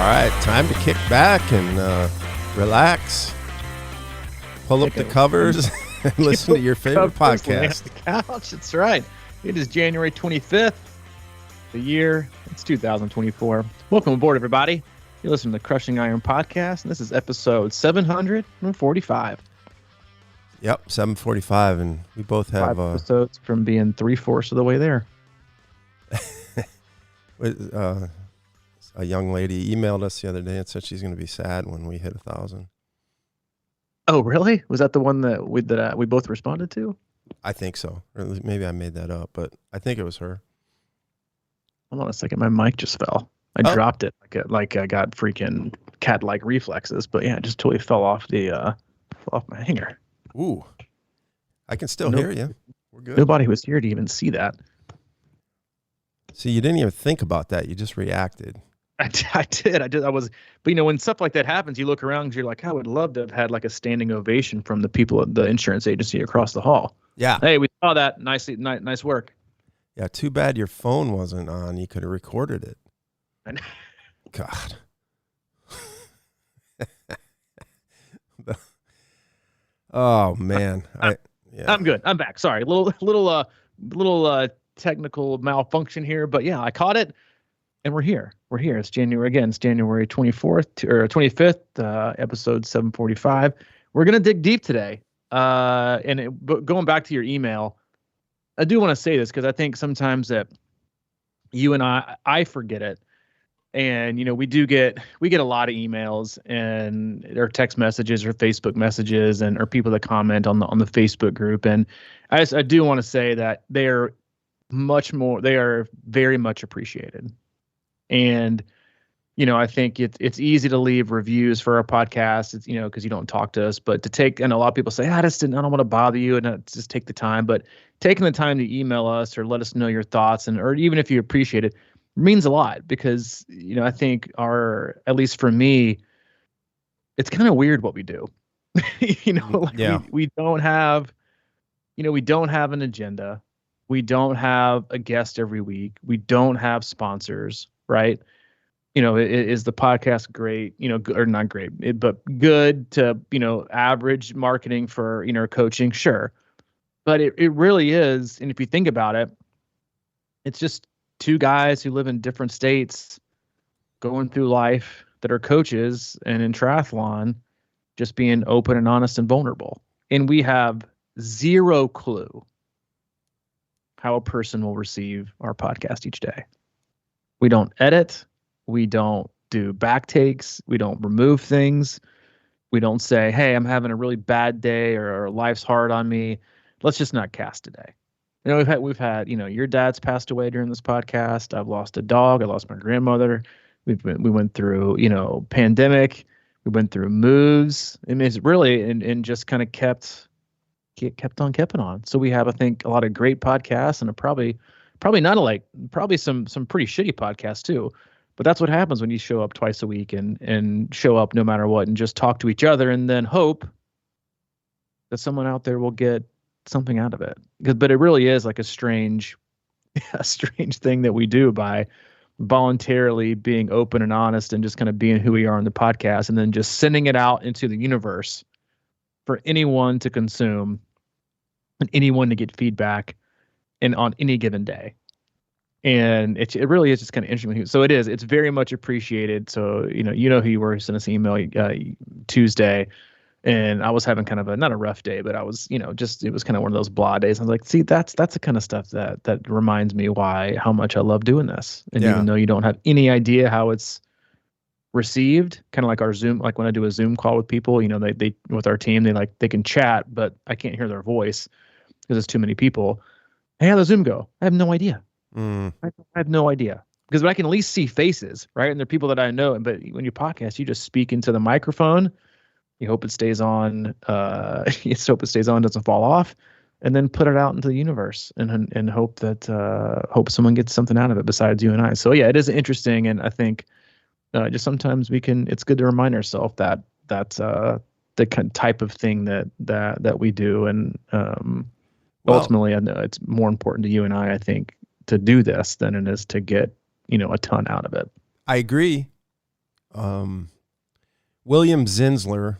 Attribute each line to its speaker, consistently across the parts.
Speaker 1: right, time to kick back and relax. Pull up the covers and listen to your favorite podcast.
Speaker 2: The couch. That's right. It is January 25th. The year, it's 2024. Welcome aboard, everybody. You're listening to the Crushing Iron Podcast, and this is episode 745.
Speaker 1: Yep, 745, and we both have
Speaker 2: 5 episodes from being 3/4 of the way there.
Speaker 1: A young lady emailed us the other day and said she's going to be sad when we hit 1,000.
Speaker 2: Oh, really? Was that the one that we both responded to?
Speaker 1: I think so. Or maybe I made that up, but I think it was her.
Speaker 2: Hold on a second. My mic just fell. I dropped it like I got freaking cat-like reflexes, but yeah, it just totally fell off my hanger.
Speaker 1: Ooh, I can still hear you. We're good.
Speaker 2: Nobody was here to even see that.
Speaker 1: See, you didn't even think about that. You just reacted.
Speaker 2: I did. But when stuff like that happens, you look around and you're like, I would love to have had like a standing ovation from the people at the insurance agency across the hall.
Speaker 1: Yeah.
Speaker 2: Hey, we saw that. Nice work.
Speaker 1: Yeah. Too bad your phone wasn't on. You could have recorded it. God. Oh man.
Speaker 2: I'm good. I'm back. Sorry. Little technical malfunction here, but yeah, I caught it. And we're here. It's January again. It's January 24th or 25th, episode 745. We're going to dig deep today. But going back to your email, I do want to say this because I think sometimes that you and I forget it. And, we get a lot of emails and or text messages or Facebook messages or people that comment on the Facebook group. And I do want to say that they are very much appreciated. And, I think it's easy to leave reviews for our podcast. It's, because you don't talk to us, but and a lot of people say, I don't want to bother you and just take the time. But taking the time to email us or let us know your thoughts or even if you appreciate it means a lot because, I think at least for me, it's kind of weird what we do. We don't have, we don't have an agenda. We don't have a guest every week. We don't have sponsors. Right. Is the podcast great, or not great, but good to, average marketing for, coaching? Sure. But it really is. And if you think about it, it's just two guys who live in different states going through life that are coaches and in triathlon, just being open and honest and vulnerable. And we have zero clue how a person will receive our podcast each day. We don't edit. We don't do back takes. We don't remove things. We don't say, hey, I'm having a really bad day or life's hard on me. Let's just not cast today. We've had, your dad's passed away during this podcast. I've lost a dog. I lost my grandmother. We went through, pandemic. We went through moves. I mean, it's really, and just kind of kept on keeping on. So we have, I think, a lot of great podcasts and probably some pretty shitty podcasts too. But that's what happens when you show up twice a week and show up no matter what and just talk to each other and then hope that someone out there will get something out of it. But it really is like a strange thing that we do by voluntarily being open and honest and just kind of being who we are on the podcast and then just sending it out into the universe for anyone to consume and anyone to get feedback and on any given day. And it really is just kind of interesting. So it's very much appreciated. So, who you were, sent us an email Tuesday and I was having kind of not a rough day, but I was, it was kind of one of those blah days. I was like, see, that's the kind of stuff that reminds me how much I love doing this. And even though you don't have any idea how it's received, kind of like our Zoom, like when I do a Zoom call with people, they with our team, they can chat, but I can't hear their voice because it's too many people. Hey, how'd the Zoom go? I have no idea. I have no idea because I can at least see faces, right? And they're people that I know. But when you podcast, you just speak into the microphone. You hope it stays on. You hope it stays on, doesn't fall off, and then put it out into the universe and hope that someone gets something out of it besides you and I. So yeah, it is interesting, and I think just sometimes it's good to remind ourselves that that's the kind of type of thing that we do, and ultimately, I know it's more important to you and I think, to do this than it is to get, a ton out of it.
Speaker 1: I agree. William Zinsler,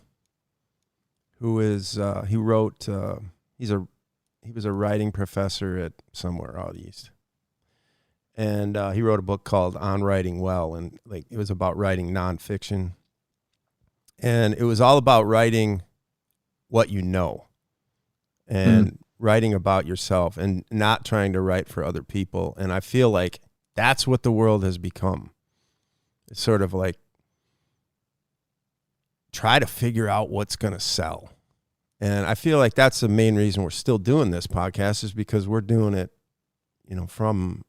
Speaker 1: who is he was a writing professor at somewhere out east, and he wrote a book called On Writing Well, and like it was about writing nonfiction, and it was all about writing what you know, and writing about yourself, and not trying to write for other people. And I feel like that's what the world has become. It's sort of like try to figure out what's going to sell. And I feel like that's the main reason we're still doing this podcast, is because we're doing it, from,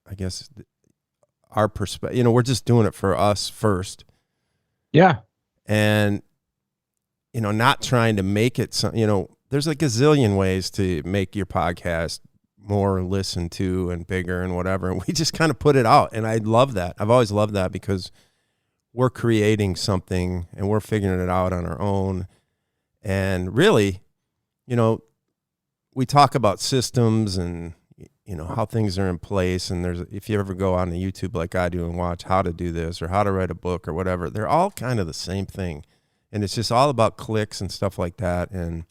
Speaker 1: I guess, our perspective. We're just doing it for us first.
Speaker 2: Yeah.
Speaker 1: And, not trying to make it there's a gazillion ways to make your podcast more listened to and bigger and whatever. And we just kind of put it out. And I love that. I've always loved that, because we're creating something and we're figuring it out on our own. And really, we talk about systems and, how things are in place. And if you ever go on to YouTube like I do and watch how to do this or how to write a book or whatever, they're all kind of the same thing. And it's just all about clicks and stuff like that. And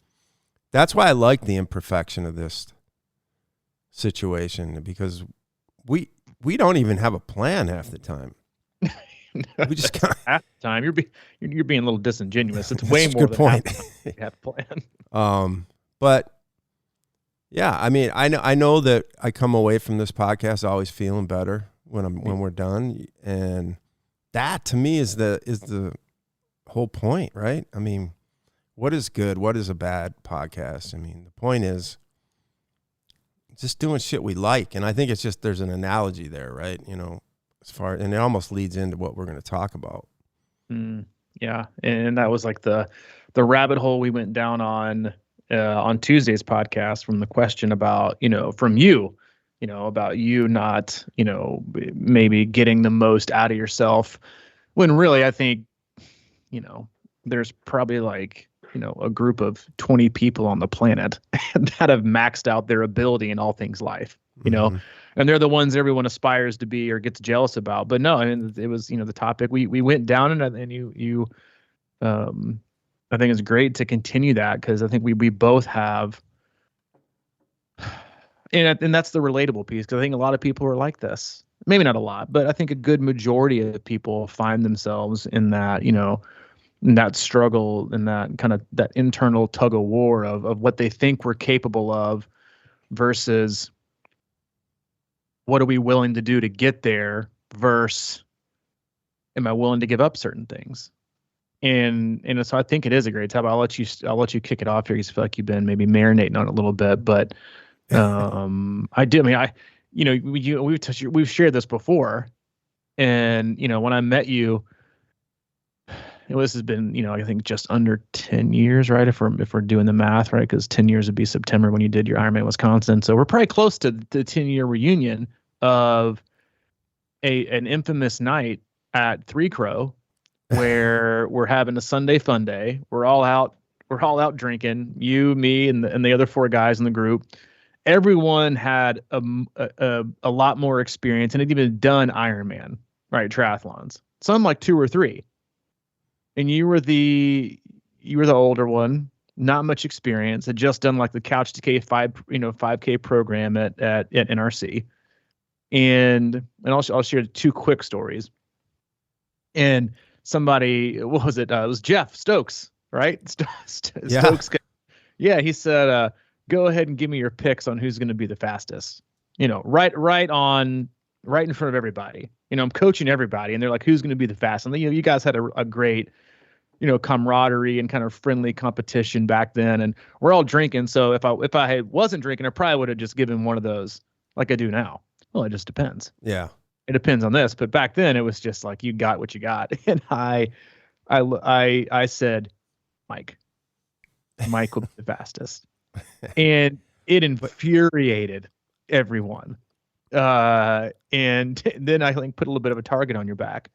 Speaker 1: that's why I like the imperfection of this situation, because we don't even have a plan half the time. We just
Speaker 2: half the time you're being a little disingenuous. It's way more than
Speaker 1: point.
Speaker 2: Half the time you have a plan.
Speaker 1: But yeah, I mean, I know that I come away from this podcast always feeling better when we're done, and that to me is the whole point, right? I mean, what is good? What is a bad podcast? I mean, the point is just doing shit we like, and I think it's just there's an analogy there, right? And it almost leads into what we're going to talk about.
Speaker 2: Yeah, and that was like the rabbit hole we went down on Tuesday's podcast, from the question about from you, about you not maybe getting the most out of yourself, when really I think there's probably like a group of 20 people on the planet that have maxed out their ability in all things life, and they're the ones everyone aspires to be or gets jealous about. But no, I mean, it was, the topic we went down, and you, I think it's great to continue that, because I think we both have, and that's the relatable piece, because I think a lot of people are like this. Maybe not a lot, but I think a good majority of people find themselves in that, in that struggle, in that kind of that internal tug of war of what they think we're capable of versus what are we willing to do to get there, versus am I willing to give up certain things? And so I think it is a great topic. I'll let you kick it off here, because I feel like you've been maybe marinating on it a little bit, but I do. I mean, we've shared this before, and when I met you, this has been, I think just under 10 years, right? If we're doing the math, right? Because 10 years would be September when you did your Ironman Wisconsin. So we're probably close to the 10-year reunion of an infamous night at Three Crow, where we're having a Sunday fun day. We're all out drinking. You, me, and the other four guys in the group. Everyone had a lot more experience and had even done Ironman, right? Triathlons. Some like 2 or 3. And you were the older one, not much experience, had just done like the Couch to K 5K program at NRC. And I'll share 2 quick stories. And somebody, what was it? It was Jeff Stokes, right?
Speaker 1: Yeah.
Speaker 2: Stokes. Yeah, he said, go ahead and give me your picks on who's going to be the fastest. Right in front of everybody. I'm coaching everybody, and they're like, who's going to be the fastest? And you guys had a great, camaraderie and kind of friendly competition back then, and we're all drinking. So if I wasn't drinking, I probably would have just given one of those like I do now. Well, it just depends.
Speaker 1: Yeah.
Speaker 2: It depends on this, but back then it was just like you got what you got, and I said, Mike will be the fastest, and it infuriated everyone. And then I think put a little bit of a target on your back.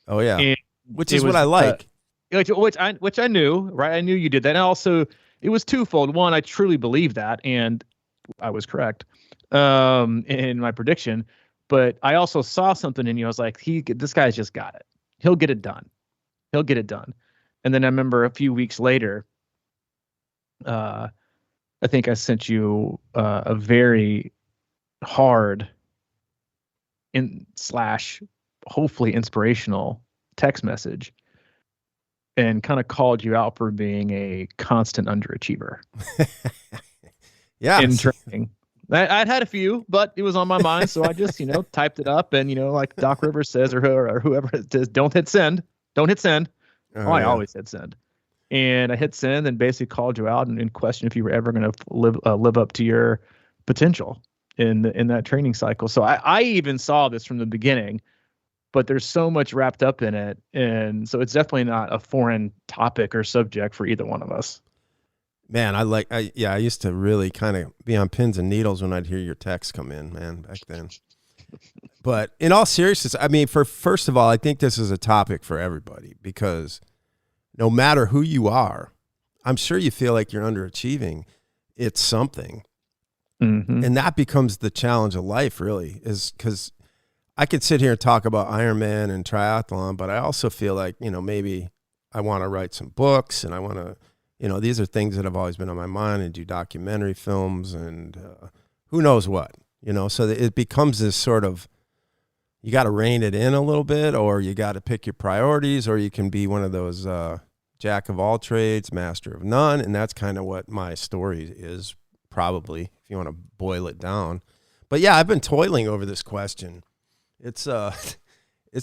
Speaker 1: Oh yeah, and which is what I like.
Speaker 2: Which I knew, right? I knew you did that, and also it was twofold. One, I truly believe that, and I was correct in my prediction. But I also saw something in you. I was like, this guy's just got it. he'll get it done. He'll get it done. And then I remember a few weeks later, I think I sent you a very hard hopefully inspirational text message and kind of called you out for being a constant underachiever.
Speaker 1: Yeah.
Speaker 2: In training. I'd had a few, but it was on my mind. So I just, typed it up and, like Doc Rivers says, or whoever it says, don't hit send. Don't hit send. I always hit send. And I hit send and basically called you out and questioned if you were ever going to live up to your potential in that training cycle. So I even saw this from the beginning, but there's so much wrapped up in it. And so it's definitely not a foreign topic or subject for either one of us.
Speaker 1: Man, I used to really kind of be on pins and needles when I'd hear your texts come in, man, back then. But in all seriousness, I mean, first of all, I think this is a topic for everybody because no matter who you are, I'm sure you feel like you're underachieving. It's something. Mm-hmm. And that becomes the challenge of life, really, is because I could sit here and talk about Ironman and triathlon, but I also feel like, maybe I want to write some books and I want to, these are things that have always been on my mind and do documentary films and who knows what, so it becomes this sort of, you got to rein it in a little bit, or you got to pick your priorities, or you can be one of those jack of all trades, master of none. And that's kind of what my story is, probably, if you want to boil it down. But yeah, I've been toiling over this question. It's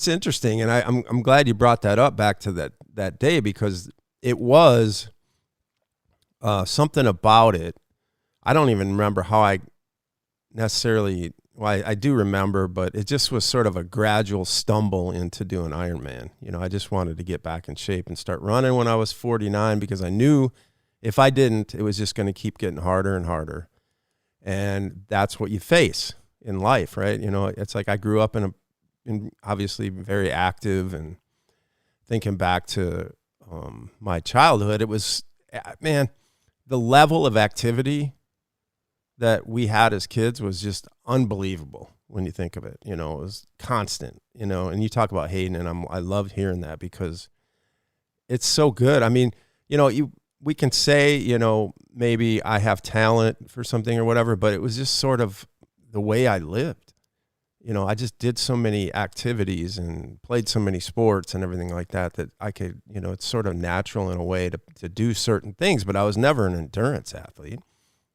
Speaker 1: interesting. And I'm glad you brought that up back to that day, because it was something about it. I don't even remember how I necessarily, well, I do remember, but it just was sort of a gradual stumble into doing Ironman. I just wanted to get back in shape and start running when I was 49, because I knew if I didn't, it was just going to keep getting harder and harder. And that's what you face in life, right? It's like I grew up in obviously very active, and thinking back to my childhood, it was, man, the level of activity that we had as kids was just unbelievable when you think of it. It was constant, and you talk about Hayden, and I love hearing that because it's so good. I mean, we can say, maybe I have talent for something or whatever, but it was just sort of the way I lived. I just did so many activities and played so many sports and everything like that I could, it's sort of natural in a way to do certain things, but I was never an endurance athlete.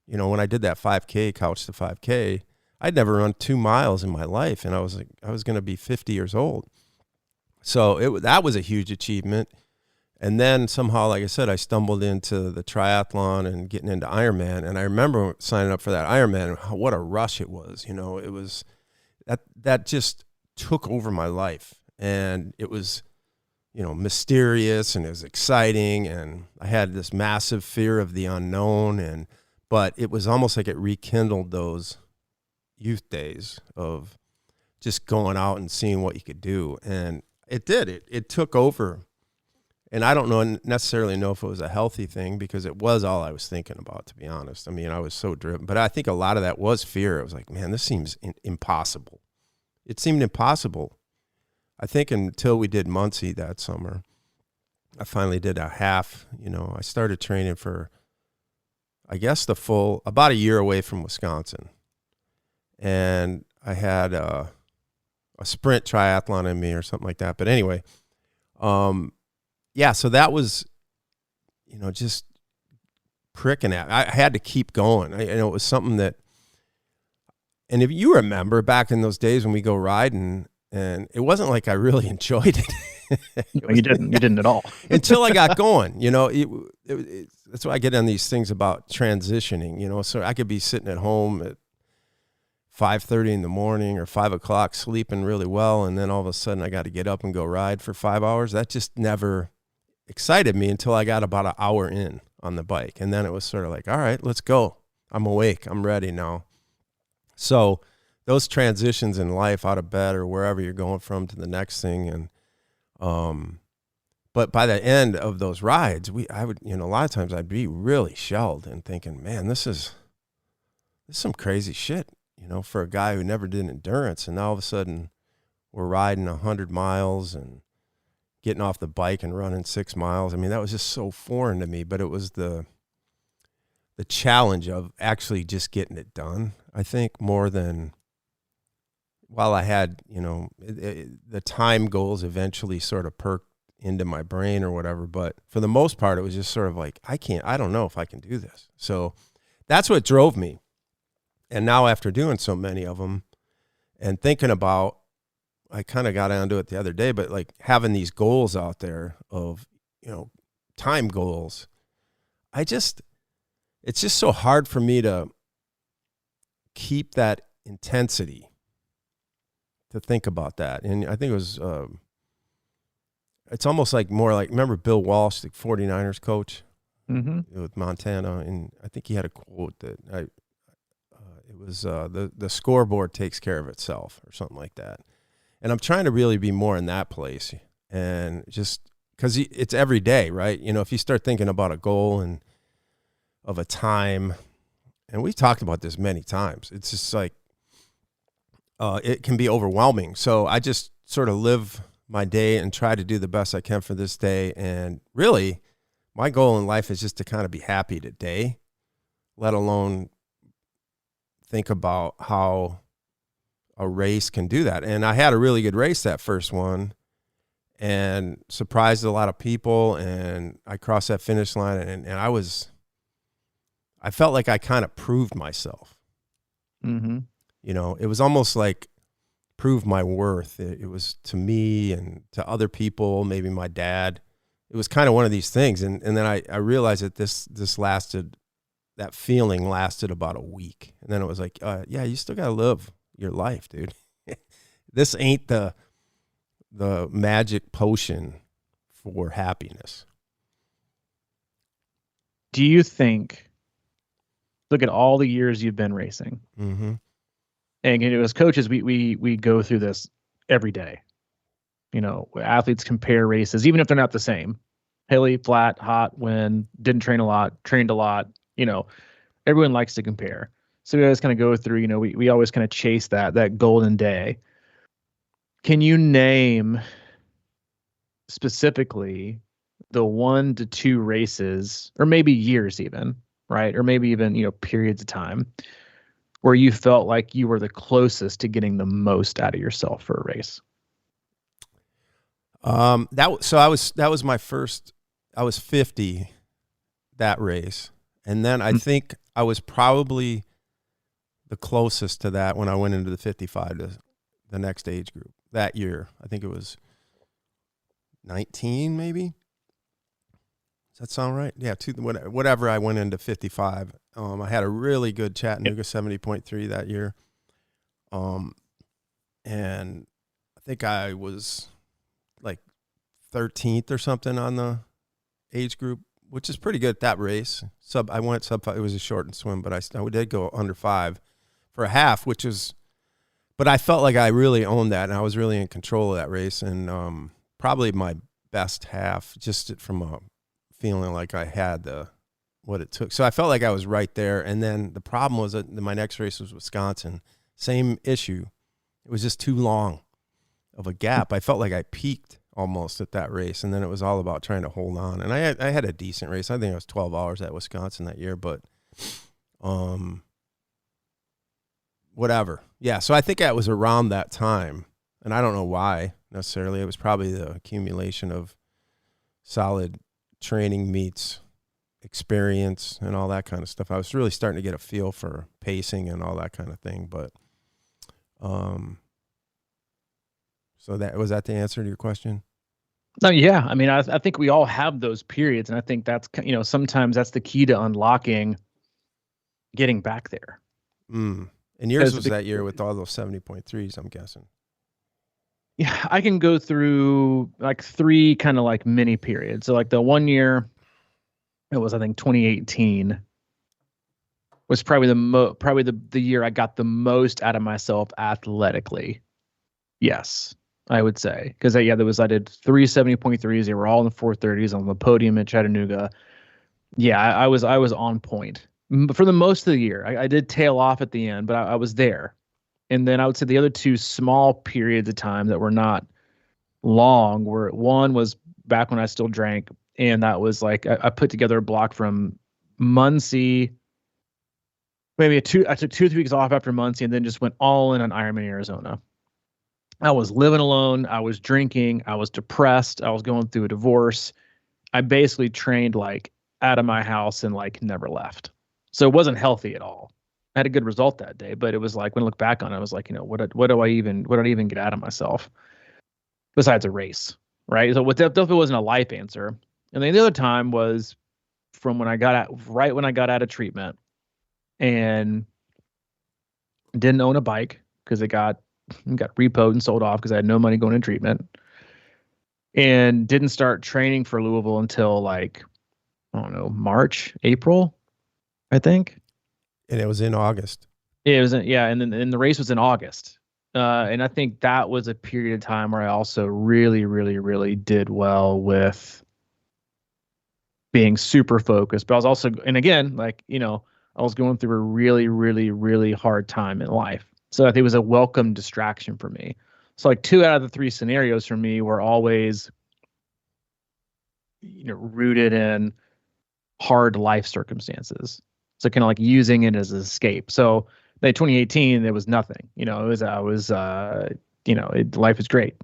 Speaker 1: When I did that 5K, Couch to 5K, I'd never run 2 miles in my life, and I was going to be 50 years old. So that was a huge achievement. And then somehow, like I said, I stumbled into the triathlon and getting into Ironman. And I remember signing up for that Ironman, and what a rush it was. It was that just took over my life. And it was, mysterious, and it was exciting. And I had this massive fear of the unknown. But it was almost like it rekindled those youth days of just going out and seeing what you could do. And it did. It took over. And I don't necessarily know if it was a healthy thing, because it was all I was thinking about, to be honest. I mean, I was so driven. But I think a lot of that was fear. It was like, man, this seems impossible. It seemed impossible. I think until we did Muncie that summer, I finally did a half. I started training for, I guess, the full, about a year away from Wisconsin. And I had a sprint triathlon in me or something like that. But anyway, yeah, so that was, just pricking at. I had to keep going. It was something that, and if you remember back in those days when we go riding, and it wasn't like I really enjoyed it.
Speaker 2: You didn't at all.
Speaker 1: Until I got going, that's why I get on these things about transitioning, so I could be sitting at home at 5:30 in the morning or 5 o'clock sleeping really well, and then all of a sudden I got to get up and go ride for 5 hours. That just never excited me until I got about an hour in on the bike. And then it was sort of like, all right, let's go. I'm awake. I'm ready now. So those transitions in life, out of bed or wherever you're going from to the next thing. And, but by the end of those rides, I would, a lot of times I'd be really shelled and thinking, man, this is some crazy shit, for a guy who never did endurance. And now all of a sudden we're riding 100 miles and, getting off the bike and running 6 miles. I mean, that was just so foreign to me, but it was the challenge of actually just getting it done, I think, more than, while I had, the time goals eventually sort of perked into my brain or whatever. But for the most part, it was just sort of like, I don't know if I can do this. So that's what drove me. And now after doing so many of them and thinking about, I kind of got onto it the other day, but like having these goals out there of, time goals, it's just so hard for me to keep that intensity, to think about that. And I think it was, it's almost like more like, remember Bill Walsh, the 49ers coach with Montana? And I think he had a quote that it was the scoreboard takes care of itself or something like that. And I'm trying to really be more in that place, and just because it's every day, right? If you start thinking about a goal and of a time, and we've talked about this many times, it's just like, it can be overwhelming. So I just sort of live my day and try to do the best I can for this day. And really, my goal in life is just to kind of be happy today, let alone think about how a race can do that. And I had a really good race that first one and surprised a lot of people. And I crossed that finish line, and I felt like I kind of proved myself.
Speaker 2: Mm-hmm.
Speaker 1: It was almost like prove my worth. It was to me and to other people, maybe my dad. It was kind of one of these things. And then I realized that this lasted, that feeling lasted about a week. And then it was like, yeah, you still got to live your life, dude. This ain't the magic potion for happiness.
Speaker 2: Do you think, look at all the years you've been racing,
Speaker 1: Mm-hmm.
Speaker 2: and as coaches, we go through this every day. Athletes compare races, even if they're not the same. Hilly, flat, hot, wind, didn't train a lot, trained a lot. Everyone likes to compare. So we always kind of go through, we always kind of chase that golden day. Can you name specifically the 1 to 2 races, or maybe years even, right? Or maybe even, periods of time where you felt like you were the closest to getting the most out of yourself for a race?
Speaker 1: That was my first. I was 50 that race, and then I think I was probably the closest to that when I went into the 55, the next age group that year. I think it was 19, maybe. Does that sound right? Yeah, whatever. I went into 55. I had a really good Chattanooga 70.3 that year, and I think I was like 13th or something on the age group, which is pretty good at that race. I went sub 5. It was a shortened swim, but I did go under 5 for a half, but I felt like I really owned that, and I was really in control of that race, and probably my best half, just from a feeling like I had what it took. So I felt like I was right there. And then the problem was that my next race was Wisconsin. Same issue. It was just too long of a gap. I felt like I peaked almost at that race, and then it was all about trying to hold on. And I had a decent race. I think I was 12 hours at Wisconsin that year, but whatever. Yeah, so I think that was around that time, and I don't know why necessarily. It was probably the accumulation of solid training meets experience and all that kind of stuff. I was really starting to get a feel for pacing and all that kind of thing, but so was that the answer to your question?
Speaker 2: No, yeah. I mean, I think we all have those periods, and I think that's, sometimes that's the key to unlocking getting back there.
Speaker 1: And yours was that year with all those 70.3s, I'm guessing.
Speaker 2: Yeah, I can go through like 3 kind of like mini periods. So like the one year, it was, I think 2018 was probably the year I got the most out of myself athletically. Yes, I would say, because I did 3 70.3s. They were all in the 430s on the podium at Chattanooga. Yeah, I was on point for the most of the year. I did tail off at the end, but I was there. And then I would say the other 2 small periods of time that were not long. Where one was back when I still drank, and that was like I put together a block from Muncie. Maybe I took 2 or 3 weeks off after Muncie, and then just went all in on Ironman Arizona. I was living alone. I was drinking. I was depressed. I was going through a divorce. I basically trained like out of my house and like never left. So it wasn't healthy at all. I had a good result that day, but it was like when I look back on it, I was like, what do I even get out of myself besides a race, right? So what definitely wasn't a life answer. And then the other time was from when I got out, right when I got out of treatment, and didn't own a bike because it got repoed and sold off because I had no money going in treatment, and didn't start training for Louisville until like, I don't know, March, April, I think.
Speaker 1: And it was in August.
Speaker 2: Yeah, it was and then the race was in August. And I think that was a period of time where I also really, really, really did well with being super focused. But I was also, and again, like, I was going through a really, really, really hard time in life. So I think it was a welcome distraction for me. So like 2 out of the 3 scenarios for me were always, rooted in hard life circumstances. So kind of like using it as an escape. So like 2018, there was nothing, life is great.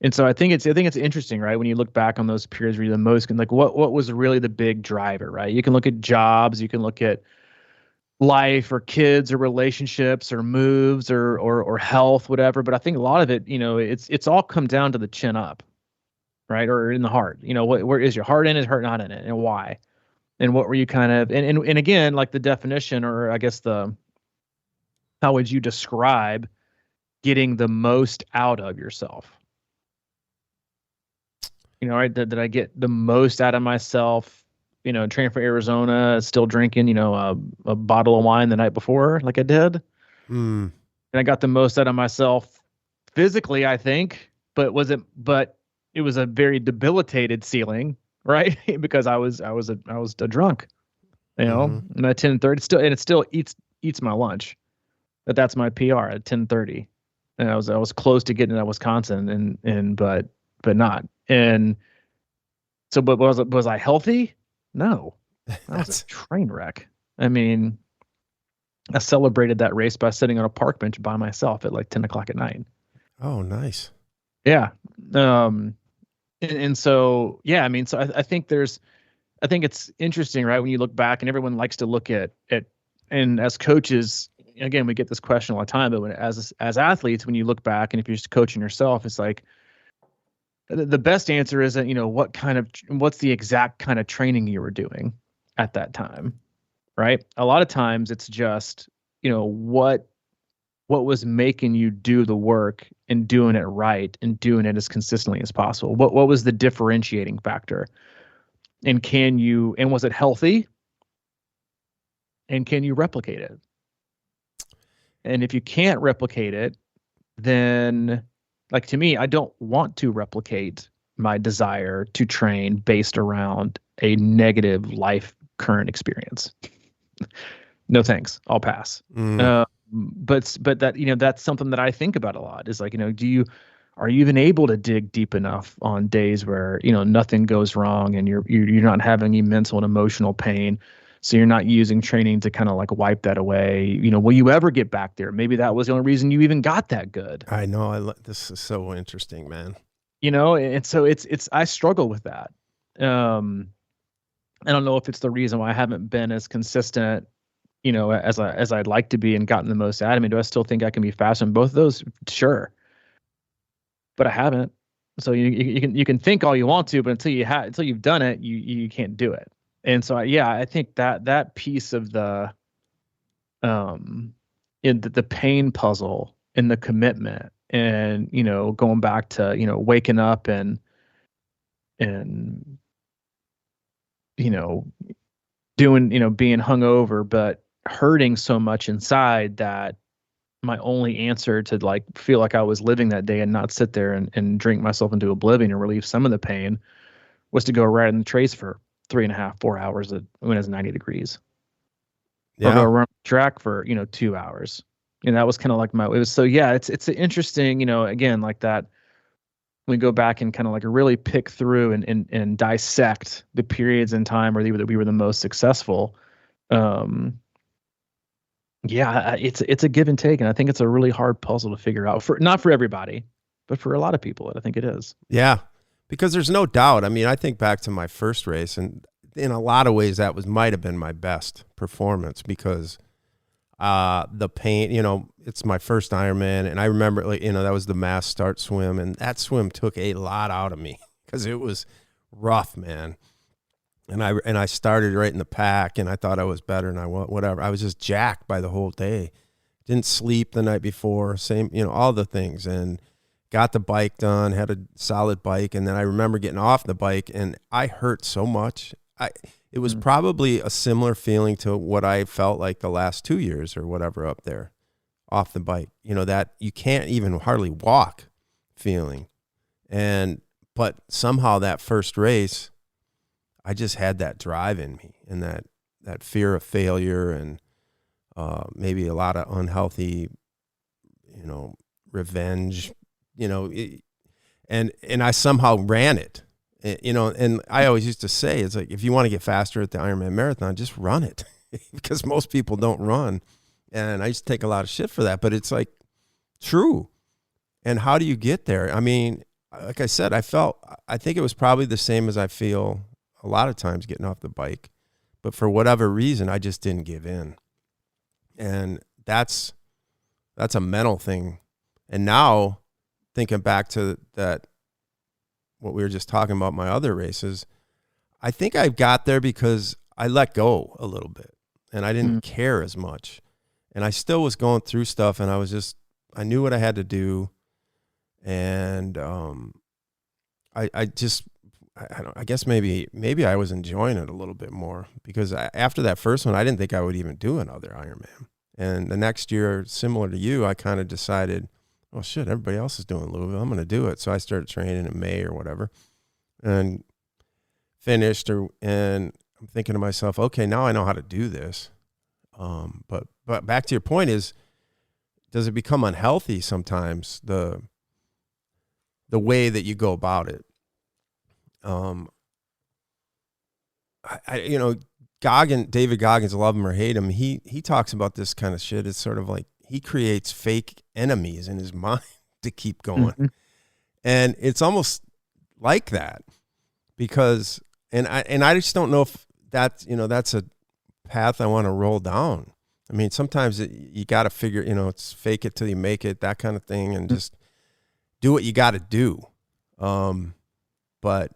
Speaker 2: And so I think it's interesting, right? When you look back on those periods where you're the most, like what was really the big driver, right? You can look at jobs, you can look at life or kids or relationships or moves or health, whatever. But I think a lot of it, it's all come down to the chin up, right? Or in the heart, where is your heart in it, heart not in it, and why? And what were you kind of, and again, like the definition, or I guess how would you describe getting the most out of yourself? Right? Did I get the most out of myself, training for Arizona, still drinking, a bottle of wine the night before, like I did. And I got the most out of myself physically, I think, but it was a very debilitated ceiling, right? Because I was a drunk, and at 10:30 it still eats my lunch. But that's my PR at 10:30. And I was close to getting to Wisconsin but not. And so, but was I healthy? No, I was a train wreck. I mean, I celebrated that race by sitting on a park bench by myself at like 10 o'clock at night.
Speaker 1: Oh, nice.
Speaker 2: Yeah. And so, yeah, I mean, so I think it's interesting, right? When you look back, and everyone likes to look at, and as coaches, again, we get this question all the time, but as athletes, when you look back and if you're just coaching yourself, it's like, the best answer isn't, what's the exact kind of training you were doing at that time, right? A lot of times it's just, what was making you do the work and doing it right and doing it as consistently as possible. What was the differentiating factor? And was it healthy? And can you replicate it? And if you can't replicate it, then, like, to me, I don't want to replicate my desire to train based around a negative life current experience. No thanks, I'll pass. But that, that's something that I think about a lot, is like, are you even able to dig deep enough on days where, nothing goes wrong and you're not having any mental and emotional pain? So you're not using training to kind of like wipe that away. Will you ever get back there? Maybe that was the only reason you even got that good.
Speaker 1: I know. This is so interesting, man.
Speaker 2: And so I struggle with that. I don't know if it's the reason why I haven't been as consistent, as I'd like to be and gotten the most out of me. Do I still think I can be faster in both of those? Sure. But I haven't. So you can think all you want to, but until you've done it, you can't do it. And so, I think that piece of the pain puzzle and the commitment, and going back to waking up and doing being hungover but hurting so much inside that my only answer to like feel like I was living that day and not sit there and drink myself into oblivion and relieve some of the pain was to go right in the trace for 3.5, 4 hours when it's 90 degrees. Yeah. Or go run track for 2 hours. And that was kind of like it was, so yeah, it's interesting, again, like that, we go back and kind of like really pick through and dissect the periods in time where we were the most successful. Yeah, it's a give and take, and I think it's a really hard puzzle to figure out, for not for everybody, but for a lot of people, I think it is.
Speaker 1: Yeah, because there's no doubt. I mean, I think back to my first race, and in a lot of ways, that might have been my best performance because the pain. It's my first Ironman, and I remember, like, that was the mass start swim, and that swim took a lot out of me because it was rough, man. And I started right in the pack, and I thought I was better, and whatever. I was just jacked by the whole day. Didn't sleep the night before, same, all the things, and got the bike done, had a solid bike, and then I remember getting off the bike, and I hurt so much. It was probably a similar feeling to what I felt like the last 2 years or whatever up there off the bike. That you can't even hardly walk feeling. But somehow that first race, I just had that drive in me, and that fear of failure, and maybe a lot of unhealthy, revenge, and I somehow ran it, and I always used to say, it's like, if you want to get faster at the Ironman marathon, just run it, because most people don't run. And I used to take a lot of shit for that, but it's like true. And how do you get there? I mean, like I said, I think it was probably the same as I feel a lot of times getting off the bike, but for whatever reason, I just didn't give in. And that's a mental thing. And now thinking back to that, what we were just talking about, my other races, I think I got there because I let go a little bit and I didn't care as much. And I still was going through stuff, and I knew what I had to do. And I guess maybe I was enjoying it a little bit more, because after that first one, I didn't think I would even do another Ironman. And the next year, similar to you, I kind of decided, oh shit, everybody else is doing Louisville, I'm going to do it. So I started training in May or whatever, and finished. And I'm thinking to myself, okay, now I know how to do this. But back to your point is, does it become unhealthy sometimes, the way that you go about it? David Goggins, love him or hate him, he talks about this kind of shit. It's sort of like he creates fake enemies in his mind to keep going. And it's almost like that, because, and I just don't know if that's a path I want to roll down. I mean, sometimes you got to figure, it's fake it till you make it, that kind of thing, and just do what you got to do. But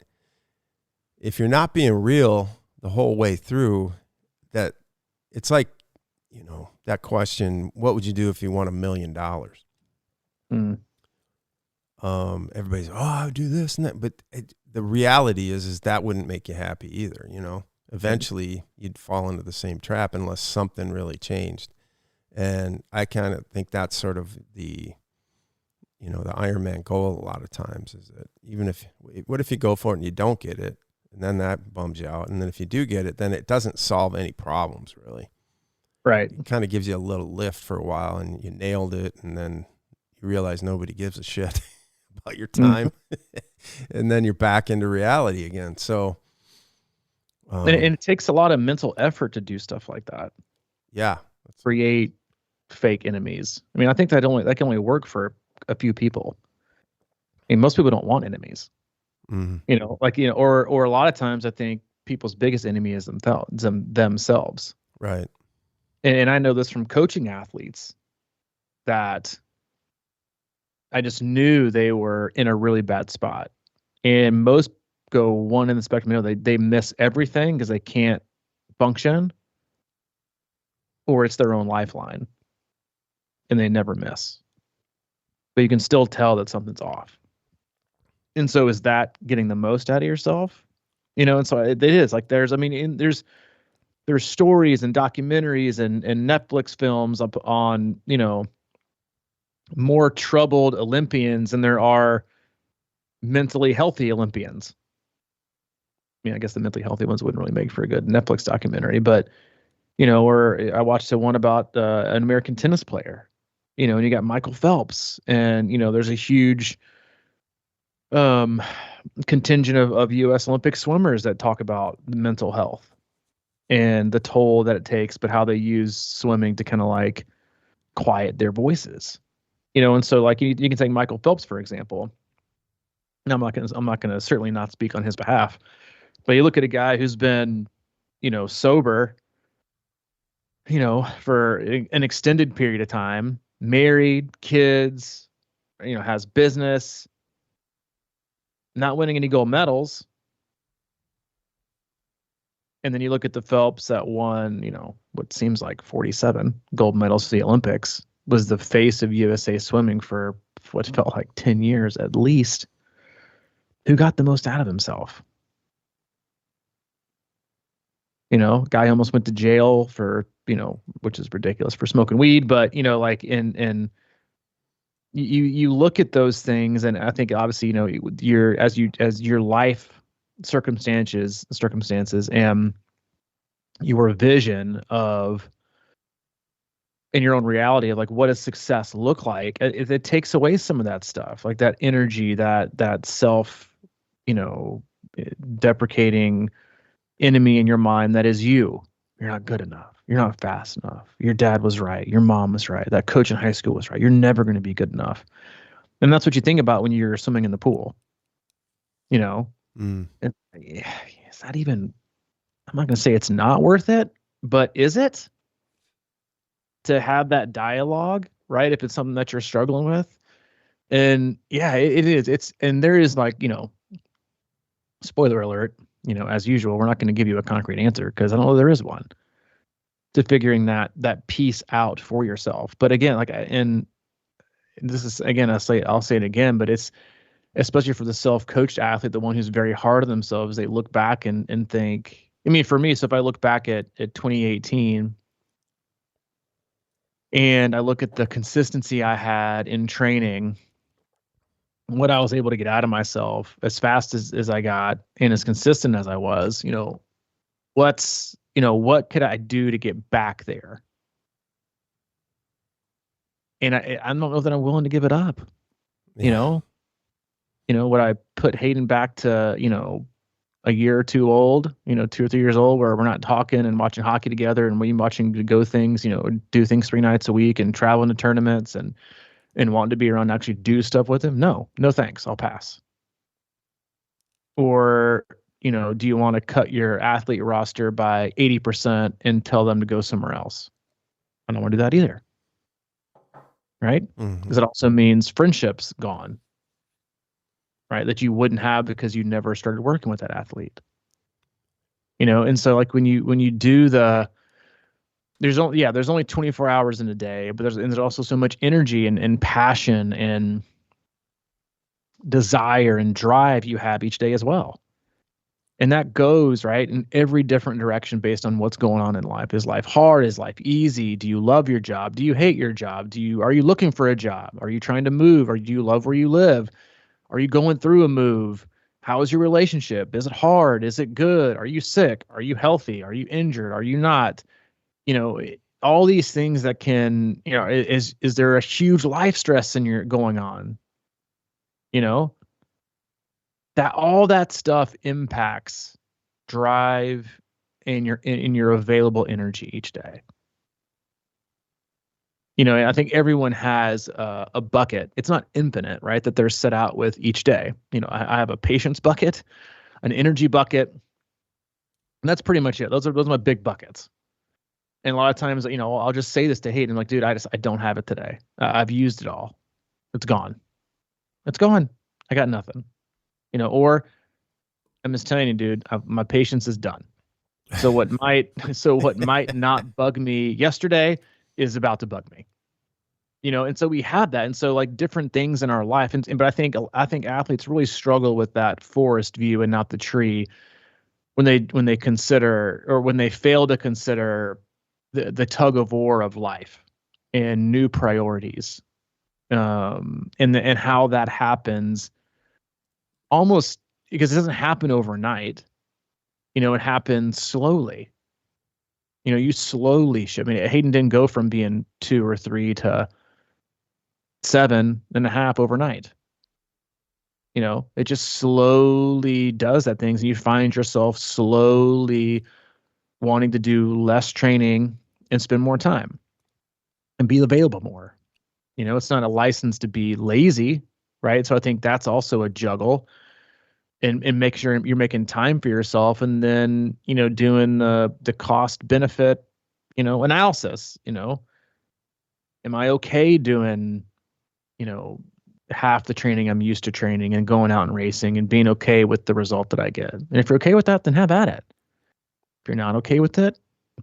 Speaker 1: if you're not being real the whole way through, that it's like, that question, what would you do if you won $1 million? Everybody's, I would do this and that. But the reality is that wouldn't make you happy either. Eventually you'd fall into the same trap unless something really changed. And I kind of think that's sort of the Ironman goal a lot of times, is that what if you go for it and you don't get it, and then that bums you out. And then if you do get it, then it doesn't solve any problems really.
Speaker 2: Right.
Speaker 1: It kind of gives you a little lift for a while, and you nailed it. And then you realize nobody gives a shit about your time. And then you're back into reality again. So,
Speaker 2: and it takes a lot of mental effort to do stuff like that.
Speaker 1: Yeah.
Speaker 2: Create fake enemies. I mean, I think that can only work for a few people. I mean, most people don't want enemies. Or a lot of times I think people's biggest enemy is themselves.
Speaker 1: Right.
Speaker 2: And I know this from coaching athletes, that I just knew they were in a really bad spot. And most go one in the spectrum, they miss everything because they can't function, or it's their own lifeline and they never miss. But you can still tell that something's off. And so is that getting the most out of yourself? And so it is like there's stories and documentaries and Netflix films up on, more troubled Olympians than there are mentally healthy Olympians. I mean, I guess the mentally healthy ones wouldn't really make for a good Netflix documentary, but, or I watched one about an American tennis player and you got Michael Phelps, and there's a huge um, contingent of U.S. Olympic swimmers that talk about mental health and the toll that it takes, but how they use swimming to kind of like quiet their voices. And so like you can take Michael Phelps for example. And I'm not gonna certainly not speak on his behalf, but you look at a guy who's been, sober, for an extended period of time, married, kids, has business, not winning any gold medals. And then you look at the Phelps that won, what seems like 47 gold medals for the Olympics, was the face of USA swimming for what felt like 10 years at least. Who got the most out of himself? Guy almost went to jail for, which is ridiculous, for smoking weed, but like in you look at those things, and I think obviously, as your life circumstances and your vision of in your own reality of like what does success look like, it takes away some of that stuff, like that energy, that self, deprecating enemy in your mind that is you. You're not good enough. You're not fast enough. Your dad was right. Your mom was right. That coach in high school was right. You're never going to be good enough. And that's what you think about when you're swimming in the pool. It's not even, I'm not going to say it's not worth it, but is it? To have that dialogue, right? If it's something that you're struggling with. And yeah, it is. And there is like, spoiler alert, as usual, we're not going to give you a concrete answer because I don't know there is one to figuring that piece out for yourself. But again, and this is, again, I'll say it again, but it's especially for the self-coached athlete, the one who's very hard on themselves, they look back and think, I mean, for me, so if I look back at 2018 and I look at the consistency I had in training, what I was able to get out of myself as fast as I got and as consistent as I was, what could I do to get back there? And I don't know that I'm willing to give it up.
Speaker 1: Yeah.
Speaker 2: Would I put Hayden back to, a year or two old, 2 or 3 years old, where we're not talking and watching hockey together and we watching to go things, do things 3 nights a week and traveling to tournaments and wanting to be around and actually do stuff with him? No thanks. I'll pass. Or, do you want to cut your athlete roster by 80% and tell them to go somewhere else? I don't want to do that either. Right? Because it also means friendships gone. Right? That you wouldn't have because you never started working with that athlete. And so like when you do there's only 24 hours in a day, but there's also so much energy and passion and desire and drive you have each day as well. And that goes right in every different direction based on what's going on in life. Is life hard? Is life easy? Do you love your job? Do you hate your job? Are you looking for a job? Are you trying to move? Or do you love where you live? Are you going through a move? How is your relationship? Is it hard? Is it good? Are you sick? Are you healthy? Are you injured? Are you not? All these things that can, is there a huge life stress in your going on? That all that stuff impacts drive and your available energy each day. I think everyone has a bucket. It's not infinite, right? That they're set out with each day. I have a patience bucket, an energy bucket, and that's pretty much it. Those are my big buckets. And a lot of times, I'll just say this to Hayden, like, dude, I don't have it today. I've used it all. It's gone. It's gone. I got nothing. Or I'm just telling you, dude, my patience is done. So what might not bug me yesterday is about to bug me. And so we have that. And so like different things in our life. But I think athletes really struggle with that forest view and not the tree when they consider, or when they fail to consider the tug of war of life and new priorities. And how that happens almost because it doesn't happen overnight. It happens slowly. You slowly should. I mean, Hayden didn't go from being 2 or 3 to 7.5 overnight. It just slowly does that things, and you find yourself slowly wanting to do less training and spend more time and be available more. It's not a license to be lazy, right? So I think that's also a juggle, and make sure you're making time for yourself, and then doing the cost benefit analysis. Am I okay doing half the training I'm used to training and going out and racing and being okay with the result that I get? And if you're okay with that, then have at it. If you're not okay with it,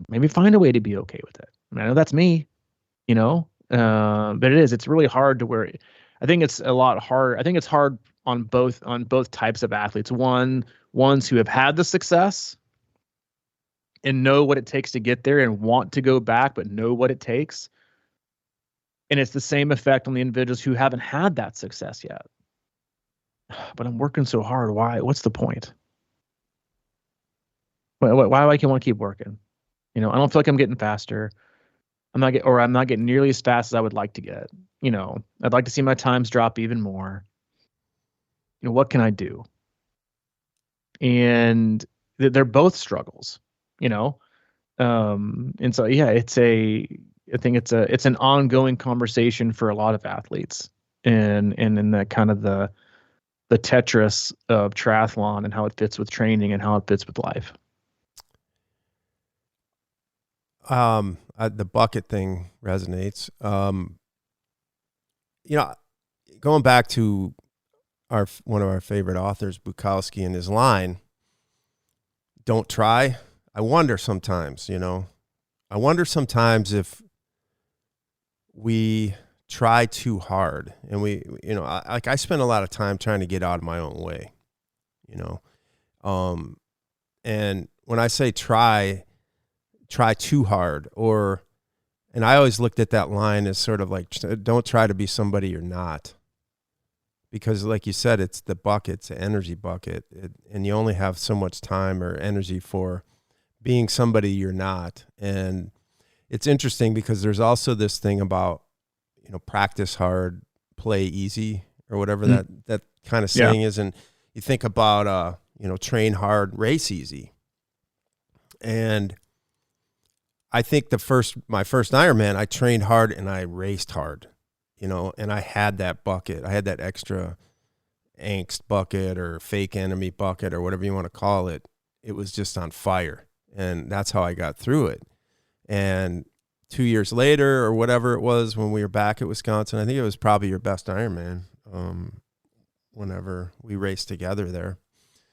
Speaker 2: maybe find a way to be okay with it. I mean, I know that's me, but it's really hard to where I think it's a lot harder. I think it's hard on both types of athletes. Ones who have had the success and know what it takes to get there and want to go back, but know what it takes. And it's the same effect on the individuals who haven't had that success yet. But I'm working so hard. Why? What's the point? Why do I want to keep working? I don't feel like I'm getting faster. I'm not getting nearly as fast as I would like to get. I'd like to see my times drop even more. What can I do? And they're both struggles, and so, yeah, I think it's an ongoing conversation for a lot of athletes, and in that kind of the Tetris of triathlon and how it fits with training and how it fits with life.
Speaker 1: The bucket thing resonates. Going back to one of our favorite authors, Bukowski, and his line, "Don't try." I wonder sometimes if we try too hard, and I spend a lot of time trying to get out of my own way, and when I say try too hard, and I always looked at that line as sort of like, don't try to be somebody you're not. Because like you said, it's the bucket, it's the energy bucket, and you only have so much time or energy for being somebody you're not. And it's interesting because there's also this thing about, practice hard, play easy, or whatever that kind of saying is. And you think about, train hard, race easy. And I think my first Ironman, I trained hard and I raced hard. And I had that bucket. I had that extra angst bucket or fake enemy bucket or whatever you want to call it. It was just on fire. And that's how I got through it. And 2 years later or whatever it was when we were back at Wisconsin, I think it was probably your best Ironman whenever we raced together there.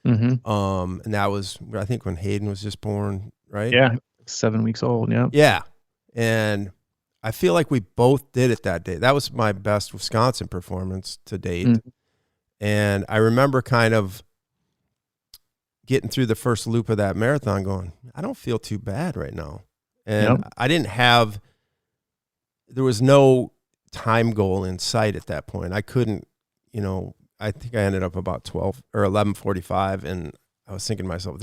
Speaker 2: Mm-hmm.
Speaker 1: And that was, I think, when Hayden was just born, right?
Speaker 2: Yeah, 7 weeks old, yeah.
Speaker 1: Yeah. And I feel like we both did it that day. That was my best Wisconsin performance to date. Mm-hmm. And I remember kind of getting through the first loop of that marathon going, I don't feel too bad right now. And I didn't have, there was no time goal in sight at that point. I couldn't, I think I ended up about 12 or 11:45, and I was thinking to myself,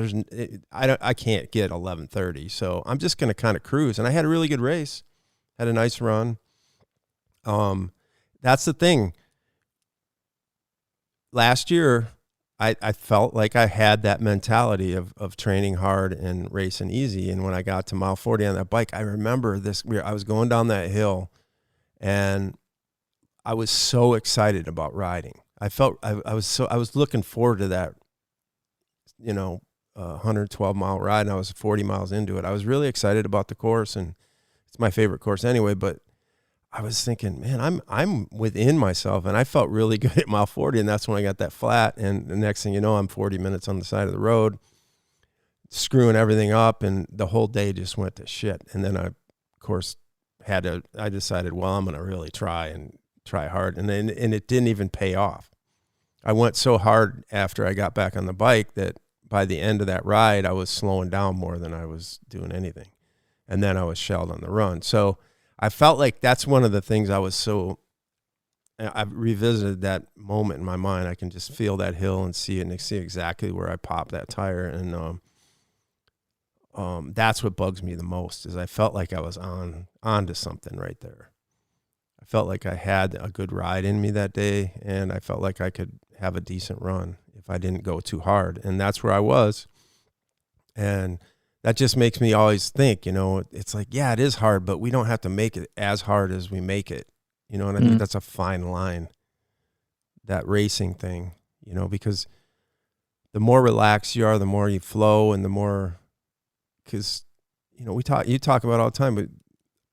Speaker 1: I can't get 11:30. So I'm just going to kind of cruise. And I had a really good race. Had a nice run. That's the thing. Last year, I felt like I had that mentality of training hard and racing easy. And when I got to mile 40 on that bike, I remember I was going down that hill, and I was so excited about riding. I felt I was looking forward to that, 112-mile ride, and I was 40 miles into it. I was really excited about the course, and it's my favorite course anyway, but I was thinking, man, I'm within myself, and I felt really good at mile 40, and that's when I got that flat, and the next thing you know, I'm 40 minutes on the side of the road, screwing everything up, and the whole day just went to shit. And then I, of course, I decided, well, I'm going to really try hard, and it didn't even pay off. I went so hard after I got back on the bike that by the end of that ride, I was slowing down more than I was doing anything. And then I was shelled on the run. So I felt like that's one of the things I've revisited that moment in my mind. I can just feel that hill and see it and see exactly where I popped that tire. And that's what bugs me the most, is I felt like I was onto something right there. I felt like I had a good ride in me that day, and I felt like I could have a decent run if I didn't go too hard. And that's where I was. And that just makes me always think, it's like, yeah, it is hard, but we don't have to make it as hard as we make it. And I think that's a fine line, that racing thing, because the more relaxed you are, the more you flow, and the more, because, you talk about all the time, but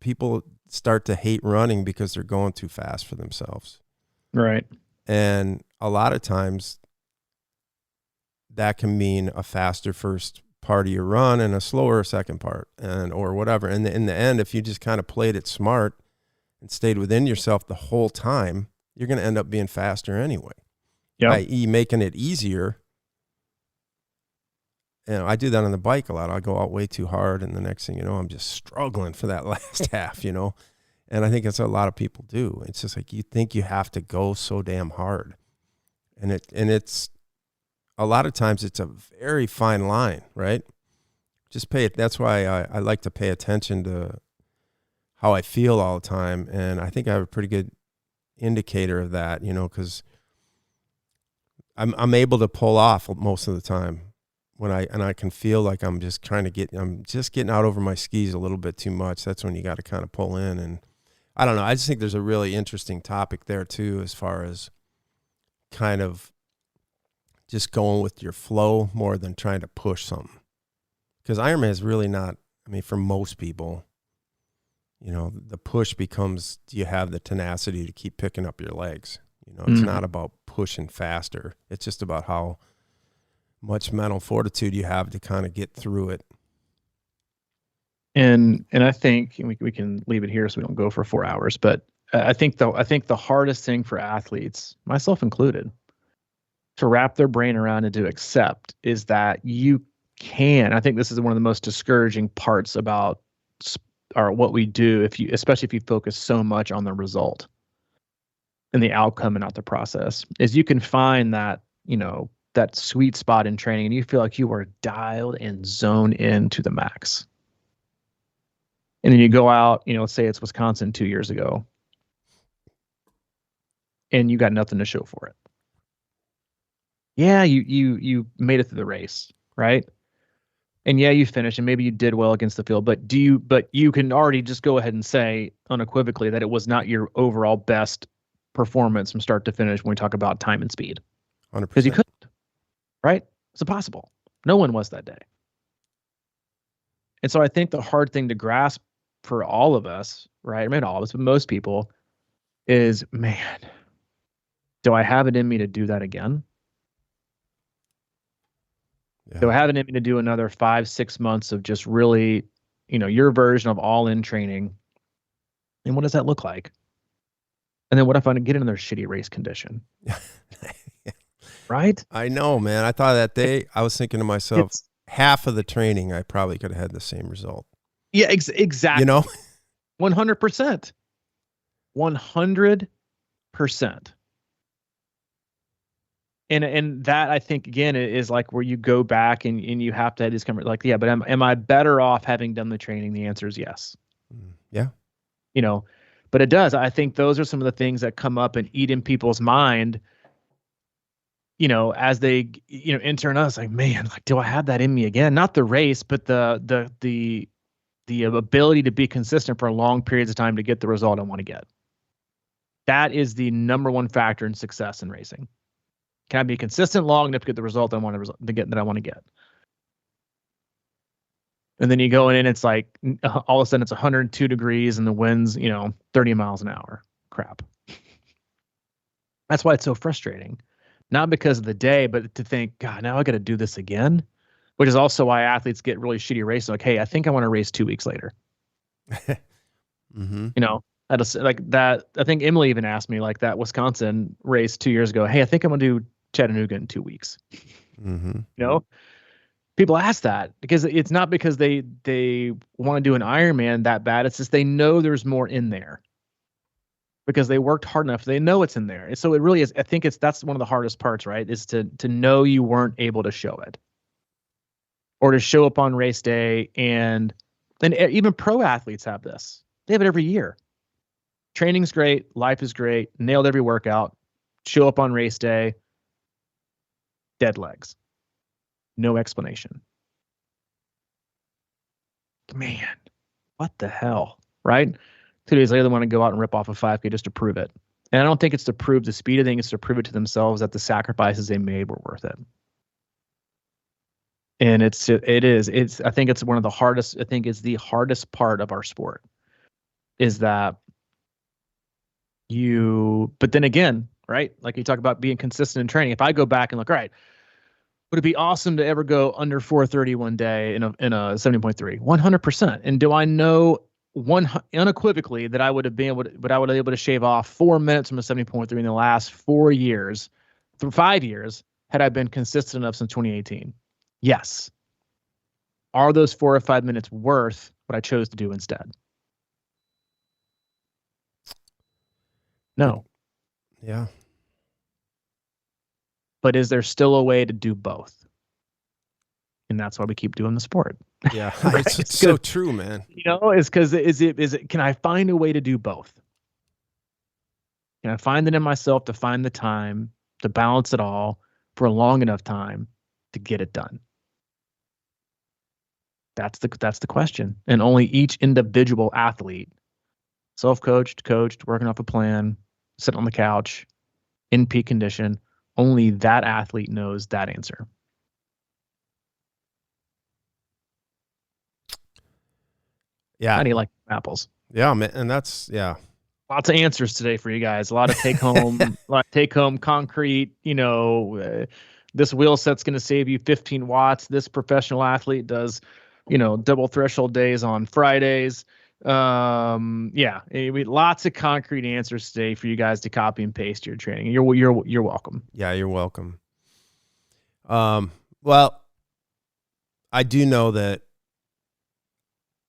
Speaker 1: people start to hate running because they're going too fast for themselves.
Speaker 2: Right.
Speaker 1: And a lot of times that can mean a faster first part of your run and a slower second part, or whatever. And in the end, if you just kind of played it smart and stayed within yourself the whole time, you're going to end up being faster anyway.
Speaker 2: Yeah.
Speaker 1: I.e. making it easier. I do that on the bike a lot. I go out way too hard, and the next thing you know, I'm just struggling for that last half, And I think that's what a lot of people do. It's just like you think you have to go so damn hard. And it's a lot of times it's a very fine line, right? Just pay it. That's why I like to pay attention to how I feel all the time. And I think I have a pretty good indicator of that, because I'm able to pull off most of the time when I can feel like I'm just getting out over my skis a little bit too much. That's when you got to kind of pull in. And I don't know. I just think there's a really interesting topic there too, as far as kind of just going with your flow more than trying to push something. Because Ironman is really not, for most people, the push becomes, do you have the tenacity to keep picking up your legs? It's not about pushing faster. It's just about how much mental fortitude you have to kind of get through it.
Speaker 2: And I think we can leave it here so we don't go for 4 hours. But I think the hardest thing for athletes, myself included, to wrap their brain around and to accept is that you can. I think this is one of the most discouraging parts about what we do, especially if you focus so much on the result and the outcome and not the process, is you can find that, that sweet spot in training and you feel like you are dialed and zoned into the max. And then you go out, let's say it's Wisconsin 2 years ago, and you got nothing to show for it. Yeah, you made it through the race, right? And yeah, you finished, and maybe you did well against the field, but you can already just go ahead and say unequivocally that it was not your overall best performance from start to finish when we talk about time and speed.
Speaker 1: 100%.
Speaker 2: Because you couldn't, right? It's impossible. No one was that day. And so I think the hard thing to grasp for all of us, right? Not all of us, but most people, is, man, do I have it in me to do that again? Yeah. Do I have it in me to do another 5-6 months of just really, your version of all-in training? And what does that look like? And then what if I get in another shitty race condition? Right?
Speaker 1: I know, man. I thought that day, I was thinking to myself, half of the training, I probably could have had the same result.
Speaker 2: Yeah, exactly. 100%. 100%. And that, I think, again, is like where you go back and you have to have this conversation, like, yeah, but am I better off having done the training? The answer is yes.
Speaker 1: Yeah.
Speaker 2: But it does. I think those are some of the things that come up and eat in people's mind, as they, enter in us, like, man, like, do I have that in me again? Not the race, but the ability to be consistent for long periods of time to get the result I want to get. That is the number one factor in success in racing. Can I be consistent long enough to get the result I want to get? And then you go in and it's like all of a sudden it's 102 degrees and the wind's 30 miles an hour. Crap. That's why it's so frustrating. Not because of the day, but to think, God, now I got to do this again. Which is also why athletes get really shitty races. Like, hey, I think I want to race 2 weeks later. Like that. I think Emily even asked me, like, that Wisconsin race 2 years ago. Hey, I think I'm gonna do Chattanooga in 2 weeks. People ask that because it's not because they want to do an Ironman that bad. It's just they know there's more in there because they worked hard enough. They know it's in there. And so it really is. I think that's one of the hardest parts, right? Is to know you weren't able to show it. Or to show up on race day, and even pro athletes have this. They have it every year. Training's great. Life is great. Nailed every workout. Show up on race day. Dead legs. No explanation. Man, what the hell, right? 2 days later, they want to go out and rip off a 5K just to prove it. And I don't think it's to prove the speed. I think it's to prove it to themselves that the sacrifices they made were worth it. And I think it's one of the hardest. I think it's the hardest part of our sport is that but then again, right? Like you talk about being consistent in training. If I go back and look, all right, would it be awesome to ever go under 4:30 one day in a 70.3? 100%. And do I know unequivocally that I would have been able to shave off 4 minutes from a 70.3 in the last 4 years, through 5 years, had I been consistent enough since 2018? Yes. Are those 4 or 5 minutes worth what I chose to do instead? No.
Speaker 1: Yeah.
Speaker 2: But is there still a way to do both? And that's why we keep doing the sport.
Speaker 1: Yeah.
Speaker 2: Right?
Speaker 1: It's so true, man.
Speaker 2: It's because is it can I find a way to do both? Can I find it in myself to find the time to balance it all for a long enough time to get it done? That's the question. And only each individual athlete, self-coached, coached, working off a plan, sitting on the couch, in peak condition, only that athlete knows that answer.
Speaker 1: Yeah.
Speaker 2: How do you like apples?
Speaker 1: Yeah, man. And that's, yeah.
Speaker 2: Lots of answers today for you guys. A lot of take home, concrete, this wheel set's going to save you 15 watts. This professional athlete does, double threshold days on Fridays. Lots of concrete answers today for you guys to copy and paste your training. You're welcome.
Speaker 1: Yeah, you're welcome. Well, I do know that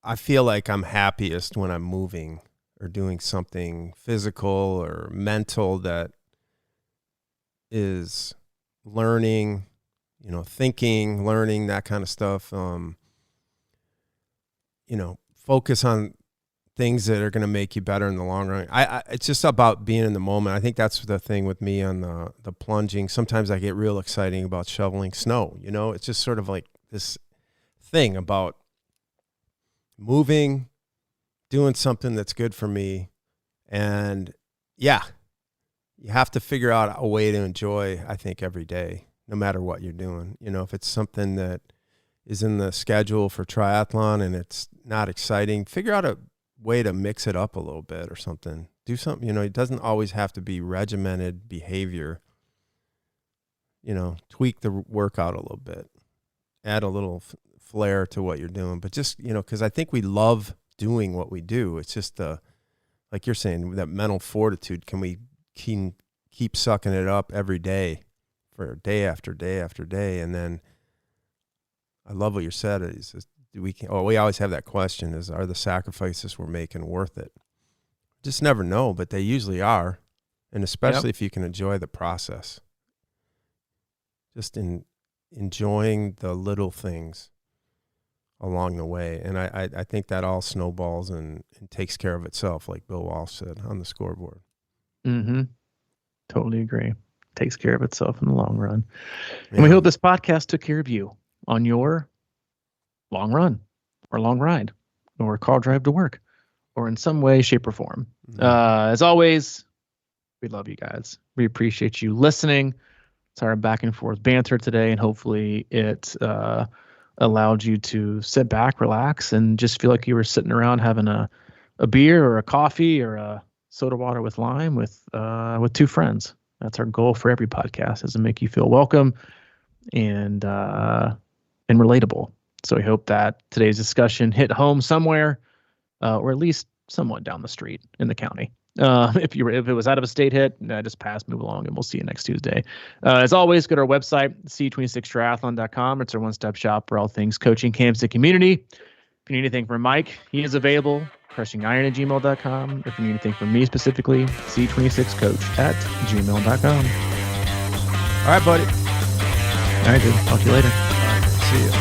Speaker 1: I feel like I'm happiest when I'm moving or doing something physical or mental that is learning, thinking, learning, that kind of stuff. Focus on things that are going to make you better in the long run. It's just about being in the moment. I think that's the thing with me on the plunging. Sometimes I get real exciting about shoveling snow. It's just sort of like this thing about moving, doing something that's good for me. And yeah, you have to figure out a way to enjoy, I think, every day, no matter what you're doing. If it's something that is in the schedule for triathlon and it's not exciting, figure out a way to mix it up a little bit or something. Do something, it doesn't always have to be regimented behavior. Tweak the workout a little bit, add a little flair to what you're doing, but just, because I think we love doing what we do. It's just like you're saying, that mental fortitude. Can we keep sucking it up every day for day after day after day? And then I love what you said is we always have that question are the sacrifices we're making worth it? Just never know, but they usually are. And especially if you can enjoy the process, just enjoying the little things along the way. And I think that all snowballs and takes care of itself, like Bill Walsh said on the scoreboard.
Speaker 2: Mm-hmm. Totally agree. Takes care of itself in the long run. Yeah. And we hope this podcast took care of you on your long run or long ride or car drive to work or in some way, shape, or form. Mm-hmm. As always, we love you guys. We appreciate you listening to our back and forth banter today, and hopefully it allowed you to sit back, relax, and just feel like you were sitting around having a beer or a coffee or a soda water with lime with 2 friends. That's our goal for every podcast, is to make you feel welcome and relatable. So we hope that today's discussion hit home somewhere, or at least somewhat down the street in the county. If it was out of a state hit, just pass, move along, and we'll see you next Tuesday. As always, go to our website, c26triathlon.com. It's our one-stop shop for all things coaching, camps, and community. If you need anything from Mike, he is available, crushingiron@gmail.com. If you need anything from me specifically, c26coach@gmail.com.
Speaker 1: All right, buddy.
Speaker 2: All right, dude. Talk to you later.
Speaker 1: All right, see you.